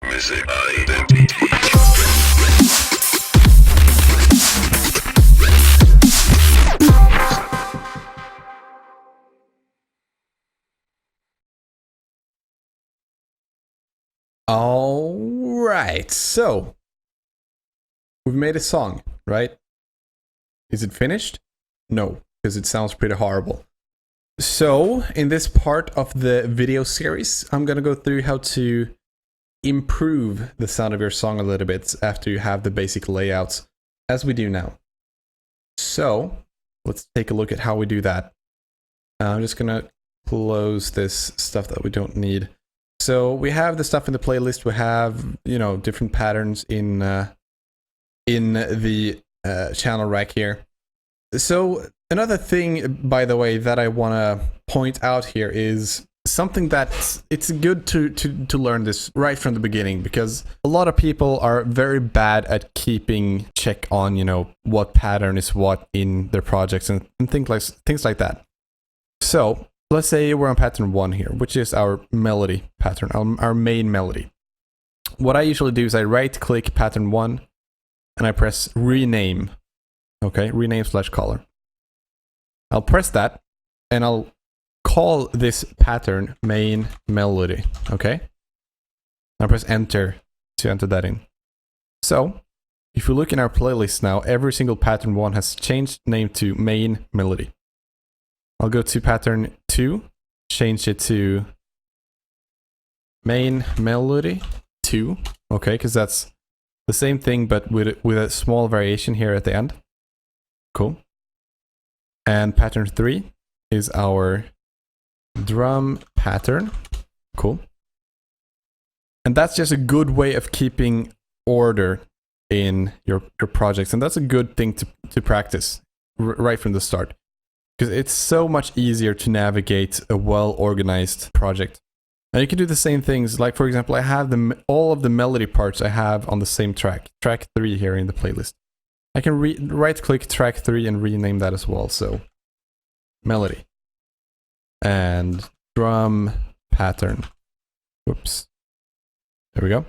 Music Identity. All right, so we've made a song, right? Is it finished? No, because it sounds pretty horrible. So, in this part of the video series, I'm gonna go through how to improve the sound of your song a little bit after you have the basic layouts, as we do now. So, let's take a look at how we do that. I'm just gonna close this stuff that we don't need. So we have the stuff in the playlist. We have, different patterns in the channel rack here. So another thing, by the way, that I want to point out here is something that it's good to learn this right from the beginning, because a lot of people are very bad at keeping check on, what pattern is what in their projects and things like that. So let's say we're on pattern 1 here, which is our melody pattern, our main melody. What I usually do is I right-click pattern 1 and I press rename. Okay, rename/color. I'll press that and I'll call this pattern main melody. Okay, I'll press enter to enter that in. So if you look in our playlist now, every single pattern 1 has changed name to main melody. I'll go to pattern 2, change it to main melody 2, okay, because that's the same thing but with a small variation here at the end. Cool. And pattern 3 is our drum pattern. Cool. And that's just a good way of keeping order in your projects, and that's a good thing to practice right from the start. Because it's so much easier to navigate a well-organized project. Now you can do the same things, like for example, I have all of the melody parts I have on the same track 3 here in the playlist. I can right-click track 3 and rename that as well, so melody. And drum pattern. Whoops. There we go.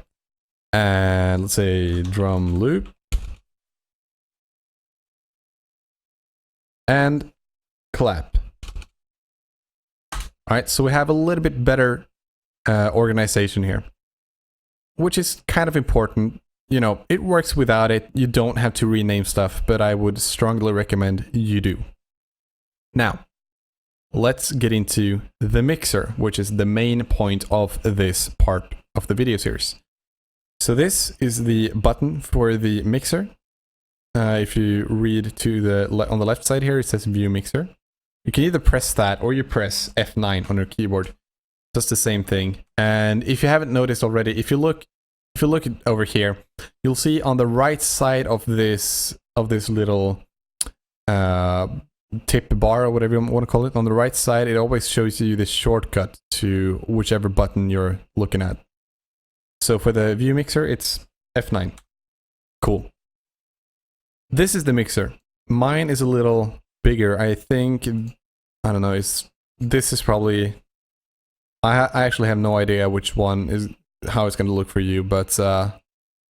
And let's say drum loop. And clap. Alright, so we have a little bit better organization here, which is kind of important. It works without it. You don't have to rename stuff, but I would strongly recommend you do. Now, let's get into the mixer, which is the main point of this part of the video series. So this is the button for the mixer. If you read to on the left side here, it says view mixer. You can either press that or you press F9 on your keyboard. Just the same thing. And if you haven't noticed already, if you look over here, you'll see on the right side of this little tip bar or whatever you want to call it, on the right side, it always shows you the shortcut to whichever button you're looking at. So for the view mixer, it's F9. Cool. This is the mixer. Mine is a little bigger. I think, I don't know, this is probably, I actually have no idea which one is, how it's going to look for you, but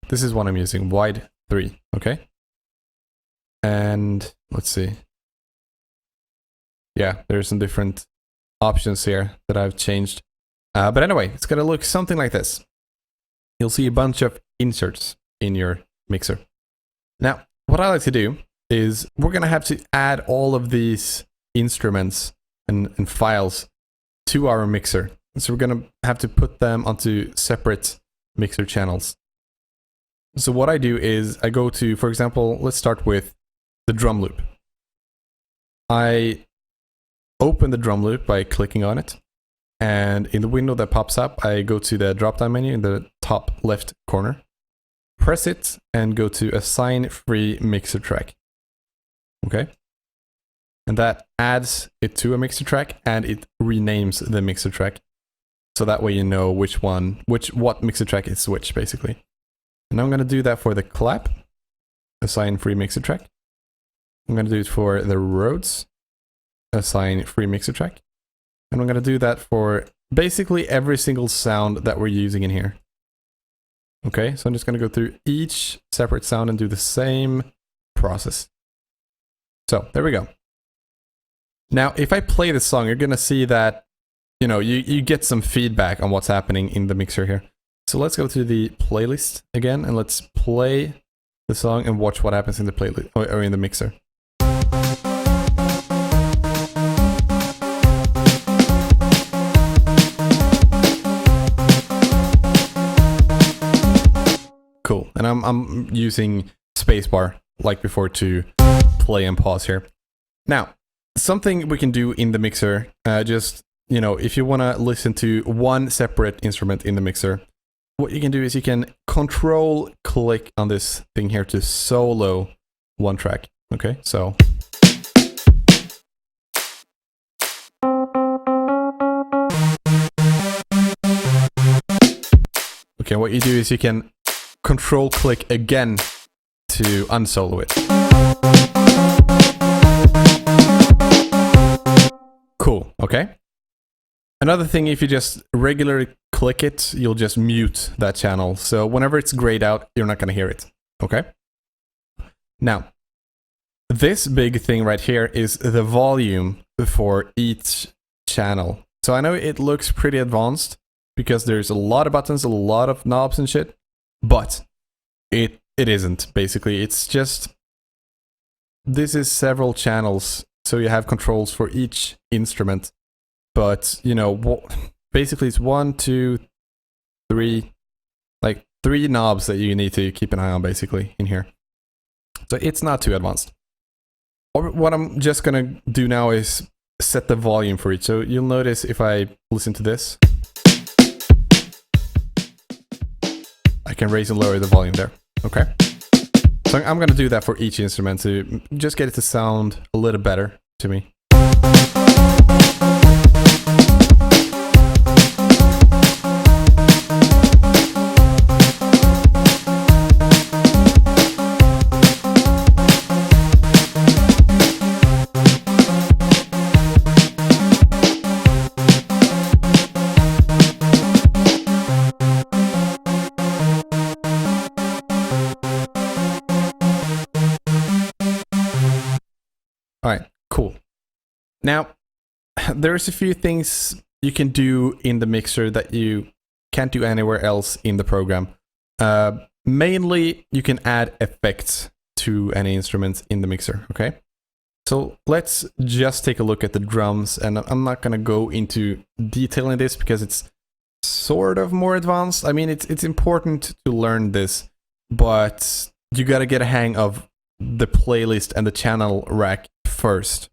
this is one I'm using, wide 3, okay? And let's see. Yeah, there's some different options here that I've changed. But anyway, it's going to look something like this. You'll see a bunch of inserts in your mixer. Now, what I like to do is we're going to have to add all of these instruments and files to our mixer. So we're going to have to put them onto separate mixer channels. So what I do is I go to, for example, let's start with the drum loop. I open the drum loop by clicking on it. And in the window that pops up, I go to the drop-down menu in the top left corner. Press it and go to assign free mixer track. Okay? And that adds it to a mixer track and it renames the mixer track. So that way you know what mixer track is which, basically. And I'm going to do that for the clap. Assign free mixer track. I'm going to do it for the Rhodes. Assign free mixer track. And I'm going to do that for basically every single sound that we're using in here. Okay, so I'm just going to go through each separate sound and do the same process. So there we go. Now, if I play this song, you're going to see that, you know, you get some feedback on what's happening in the mixer here. So let's go to the playlist again and let's play the song and watch what happens in the playlist or in the mixer. Cool. And I'm using spacebar like before to play and pause here. Now, something we can do in the mixer, just, you know, if you want to listen to one separate instrument in the mixer, what you can do is you can control click on this thing here to solo one track. Okay, so. Okay, what you do is you can control click again to unsolo it. Cool, okay. Another thing, if you just regularly click it, you'll just mute that channel. So whenever it's grayed out, you're not going to hear it, okay? Now, this big thing right here is the volume for each channel. So I know it looks pretty advanced because there's a lot of buttons, a lot of knobs and shit. But it isn't, basically. It's just, this is several channels, so you have controls for each instrument. But, you know, basically it's 1, 2, 3, like 3 knobs that you need to keep an eye on, basically, in here. So it's not too advanced. What I'm just gonna do now is set the volume for each. So you'll notice if I listen to this, I can raise and lower the volume there, okay? So I'm going to do that for each instrument to just get it to sound a little better to me. Alright, cool. Now, there's a few things you can do in the mixer that you can't do anywhere else in the program. Mainly, you can add effects to any instruments in the mixer, okay? So let's just take a look at the drums, and I'm not going to go into detail in this because it's sort of more advanced. I mean, it's important to learn this, but you got to get a hang of the playlist and the channel rack first.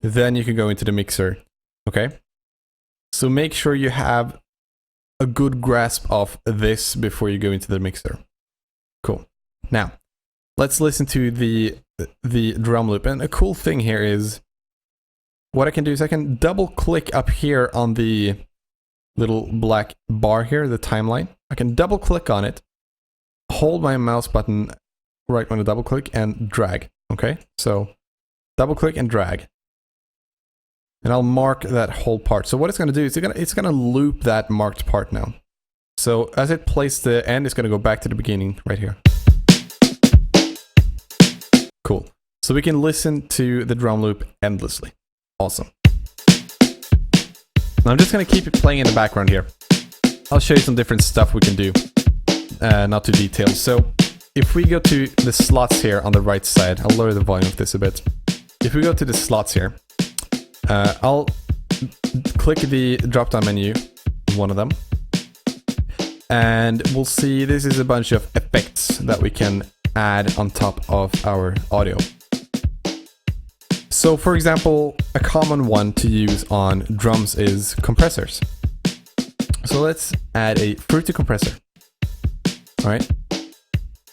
Then you can go into the mixer, okay? So make sure you have a good grasp of this before you go into the mixer. Cool. Now, let's listen to the drum loop. And a cool thing here is, what I can do is I can double click up here on the little black bar here, the timeline. I can double click on it, hold my mouse button right when I double click, and drag, okay? So double click and drag. And I'll mark that whole part. So what it's going to do is it's going to loop that marked part now. So as it plays the end, it's going to go back to the beginning right here. Cool. So we can listen to the drum loop endlessly. Awesome. Now I'm just going to keep it playing in the background here. I'll show you some different stuff we can do. Not too detailed. So if we go to the slots here on the right side, I'll lower the volume of this a bit. If we go to the slots here, I'll click the drop-down menu, one of them, and we'll see this is a bunch of effects that we can add on top of our audio. So for example, a common one to use on drums is compressors. So let's add a Fruity compressor. All right.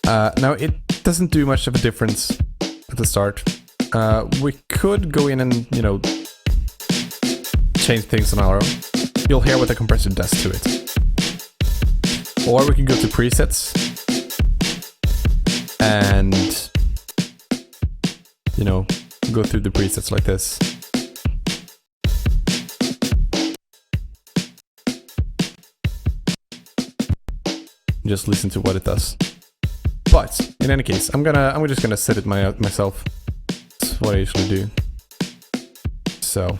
Now it doesn't do much of a difference at the start. We could go in and, you know, change things on our own. You'll hear what the compressor does to it. Or we can go to presets and, you know, go through the presets like this. just listen to what it does. But in any case, I'm just gonna set it myself. That's what I usually do. So.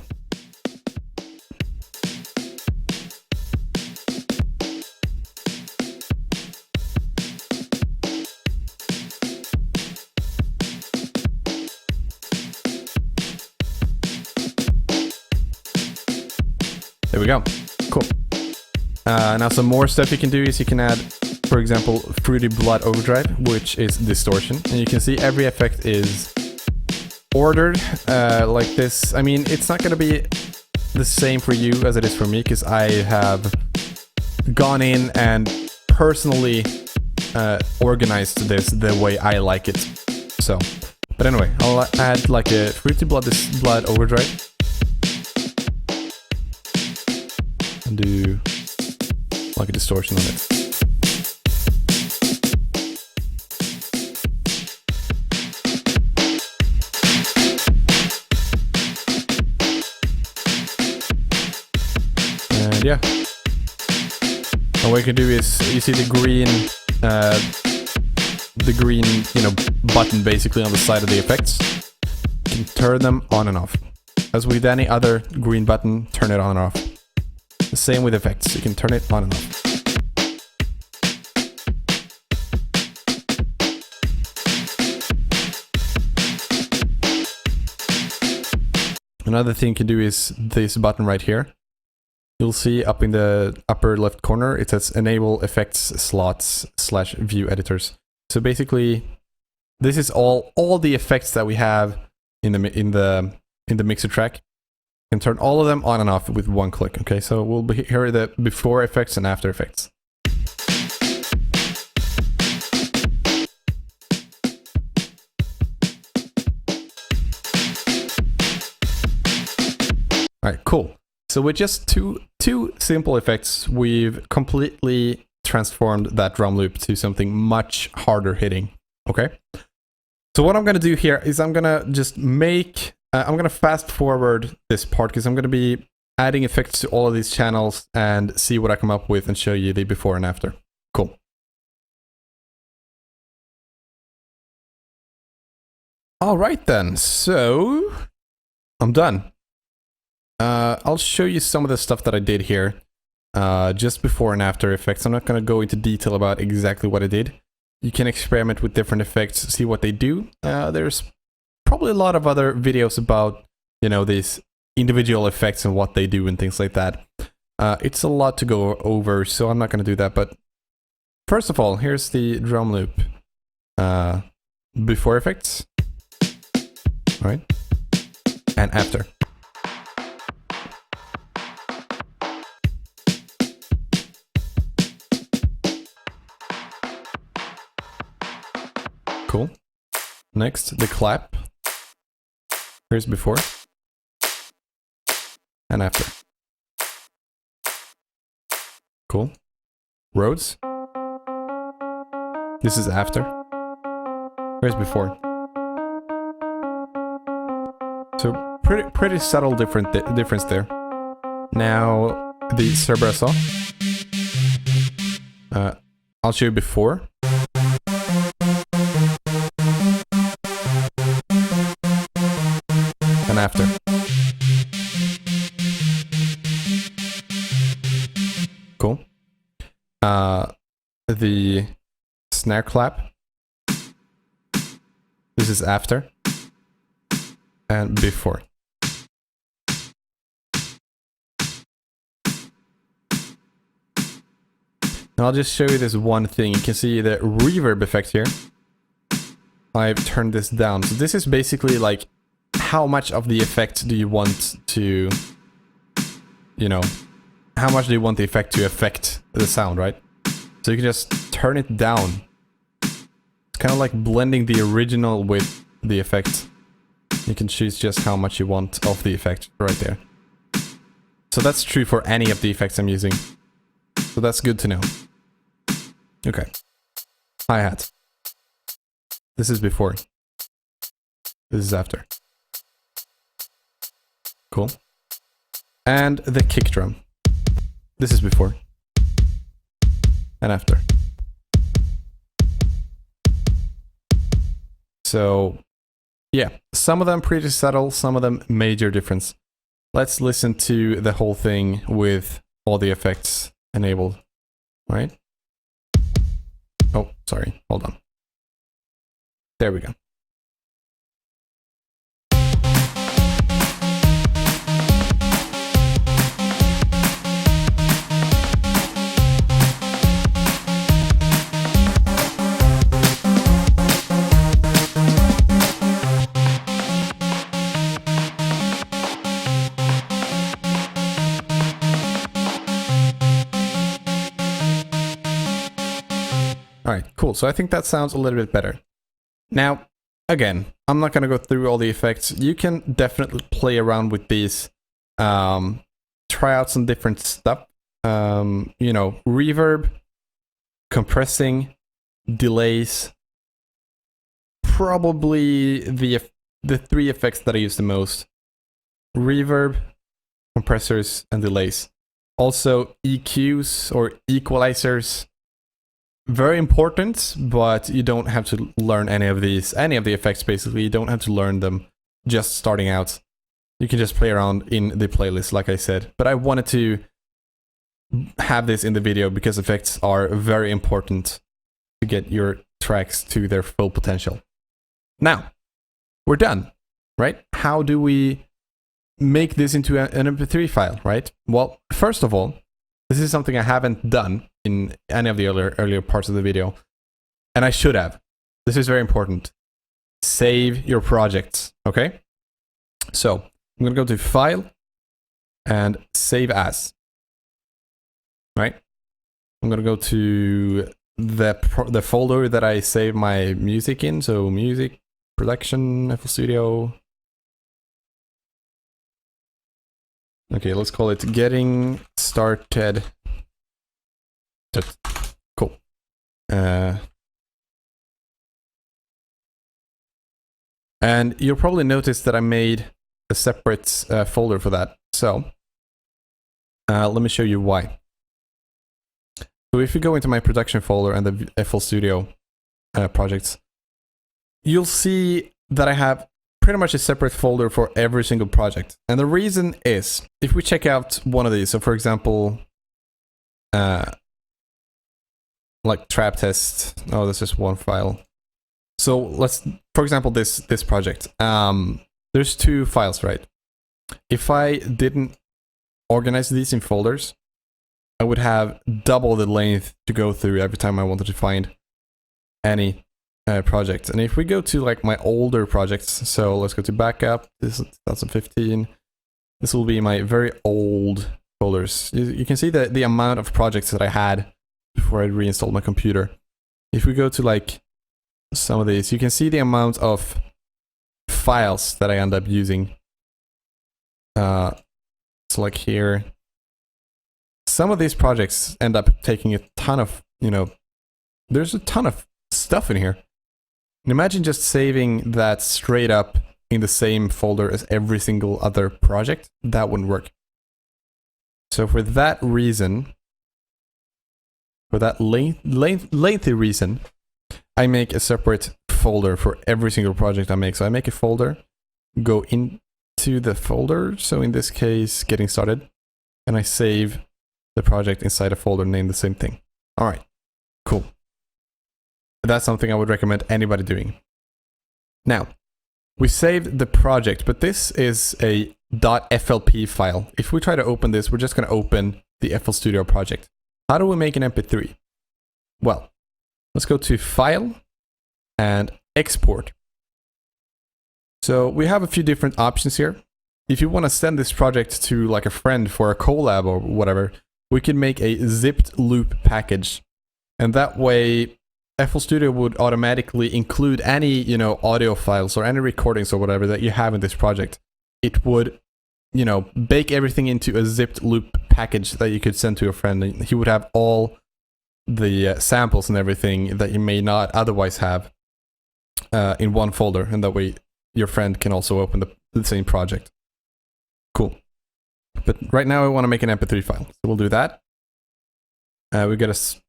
There we go. Cool. Now some more stuff you can do is you can add, for example, Fruity Blood Overdrive, which is distortion. And you can see every effect is ordered like this. I mean, it's not going to be the same for you as it is for me, because I have gone in and personally organized this the way I like it. So, but anyway, I'll add like a Fruity Blood Overdrive. And do like a distortion on it. And yeah. And what you can do is you see the green, you know, button basically on the side of the effects. You can turn them on and off. As with any other green button, turn it on and off. The same with effects, you can turn it on and off. Another thing you can do is this button right here. You'll see up in the upper left corner, it says enable effects slots / view editors. So basically, this is all the effects that we have in the mixer track. Can turn all of them on and off with one click. Okay, so we'll be here are the before effects and after effects. All right, cool. So with just two simple effects, we've completely transformed that drum loop to something much harder hitting. Okay. So what I'm gonna do here is I'm gonna just make. I'm going to fast forward this part because I'm going to be adding effects to all of these channels and see what I come up with and show you the before and after. Cool. All right then, so I'm done. I'll show you some of the stuff that I did here just before and after effects. I'm not going to go into detail about exactly what I did. You can experiment with different effects, see what they do. There's probably a lot of other videos about, you know, these individual effects and what they do and things like that. It's a lot to go over, so I'm not going to do that. But first of all, here's the drum loop before effects, right? And after. Cool. Next, the clap. Here's before and after. Cool. Rhodes. This is after. Here's before. So pretty subtle difference there. Now the Cerebra Saw. I'll show you before. And after. Cool. The snare clap. This is after. And before. Now I'll just show you this one thing. You can see the reverb effect here. I've turned this down. So this is basically like how much of the effect do you want to, you know, how much do you want the effect to affect the sound, right? So you can just turn it down. It's kind of like blending the original with the effect. You can choose just how much you want of the effect right there. So that's true for any of the effects I'm using. So that's good to know. Okay. Hi-hat. This is before. This is after. Cool. And the kick drum. This is before. And after. So yeah, some of them pretty subtle, some of them major difference. Let's listen to the whole thing with all the effects enabled, right? Oh, sorry, hold on. There we go. All right, cool. So I think that sounds a little bit better. Now, again, I'm not going to go through all the effects. You can definitely play around with these, try out some different stuff. You know, reverb, compressing, delays. Probably the three effects that I use the most: reverb, compressors, and delays. Also, EQs or equalizers. Very important, but you don't have to learn any of the effects basically. You don't have to learn them just starting out. You can just play around in the playlist, like I said. But I wanted to have this in the video because effects are very important to get your tracks to their full potential. Now, we're done, right? How do we make this into an MP3 file, right? Well, first of all, this is something I haven't done in any of the earlier parts of the video, and I should have. This is very important. Save your projects, okay? So I'm gonna go to File and Save As. Right? I'm gonna go to the folder that I save my music in. So Music, Production, FL Studio. Okay, let's call it Getting Started. Cool. And you'll probably notice that I made a separate folder for that. So let me show you why. So if you go into my production folder and the FL Studio projects, you'll see that I have pretty much a separate folder for every single project. And the reason is, if we check out one of these, so for example, like Trap Test. Oh, this is one file. So let's, for example, this project. There's two files, right? If I didn't organize these in folders, I would have double the length to go through every time I wanted to find any project. And if we go to like my older projects, so let's go to backup. This is 2015. This will be my very old folders. You can see the amount of projects that I had before I reinstalled my computer. If we go to like some of these, you can see the amount of files that I end up using. So like here, some of these projects end up taking a ton of, there's a ton of stuff in here. And imagine just saving that straight up in the same folder as every single other project. That wouldn't work. So for that reason, for that lengthy reason, I make a separate folder for every single project I make. So I make a folder, go into the folder. So in this case, Getting Started, and I save the project inside a folder named the same thing. All right, cool. That's something I would recommend anybody doing. Now, we saved the project, but this is a .flp file. If we try to open this, we're just going to open the FL Studio project. How do we make an MP3? Well, let's go to File and Export. So we have a few different options here. If you want to send this project to like a friend for a collab or whatever, we can make a zipped loop package. And that way, FL Studio would automatically include any, audio files or any recordings or whatever that you have in this project. It would, bake everything into a zipped loop package that you could send to a friend. And he would have all the samples and everything that you may not otherwise have in one folder. And that way your friend can also open the same project. Cool. But right now I want to make an MP3 file. So we'll do that. We got to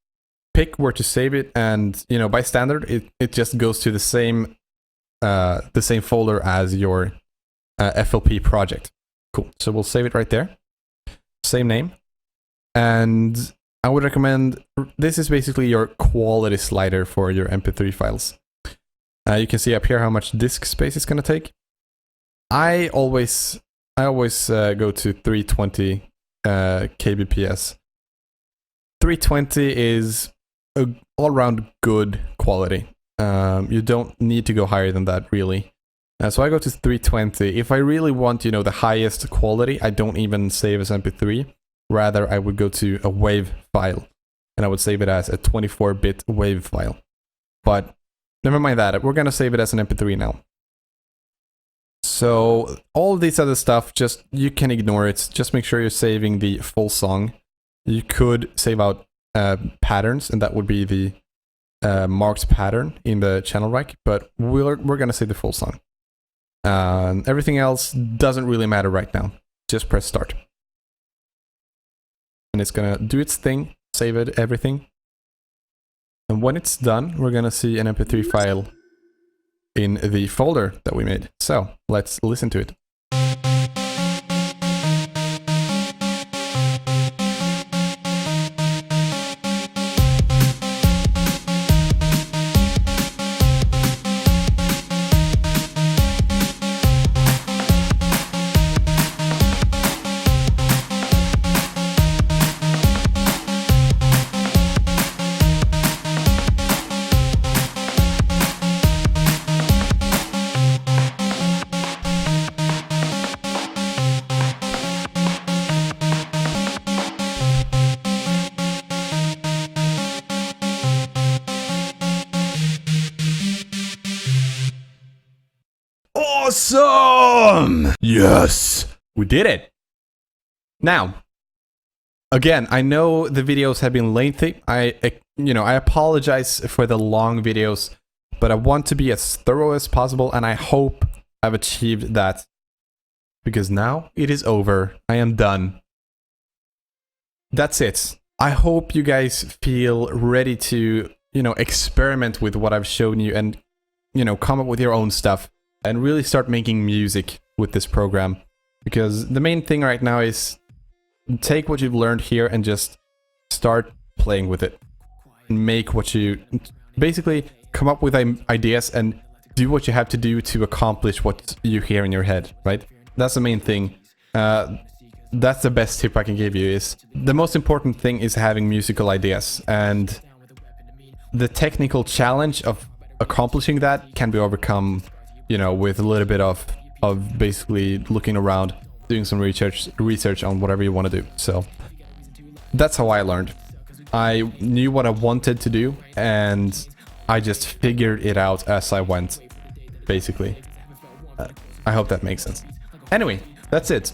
pick where to save it. And, by standard, it just goes to the same the same folder as your FLP project. Cool. So we'll save it right there. Same name. And I would recommend, this is basically your quality slider for your MP3 files. You can see up here how much disk space it's going to take. I always go to 320 kbps. 320 is all around good quality. You don't need to go higher than that, really. So I go to 320. If I really want, the highest quality, I don't even save as MP3. Rather, I would go to a WAV file, and I would save it as a 24-bit WAV file. But never mind that. We're going to save it as an MP3 now. So all this other stuff, you can ignore it. Just make sure you're saving the full song. You could save out patterns, and that would be the marked pattern in the channel rack, but we're going to save the full song. Everything else doesn't really matter right now. Just press start. And it's going to do its thing, save it, everything. And when it's done, we're going to see an MP3 file in the folder that we made. So let's listen to it. Awesome! Yes! We did it! Now, again, I know the videos have been lengthy. I apologize for the long videos, but I want to be as thorough as possible, and I hope I've achieved that. Because now it is over. I am done. That's it. I hope you guys feel ready to, experiment with what I've shown you and, come up with your own stuff. And really start making music with this program. Because the main thing right now is take what you've learned here and just start playing with it. And make what you... Basically, come up with ideas and do what you have to do to accomplish what you hear in your head, right? That's the main thing. That's the best tip I can give you, is the most important thing is having musical ideas. And the technical challenge of accomplishing that can be overcome, with a little bit of basically looking around, doing some research on whatever you want to do. So that's how I learned. I knew what I wanted to do, and I just figured it out as I went, basically. I hope that makes sense. Anyway, that's it.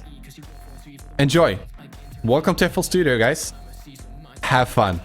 Enjoy. Welcome to FL Studio, guys. Have fun.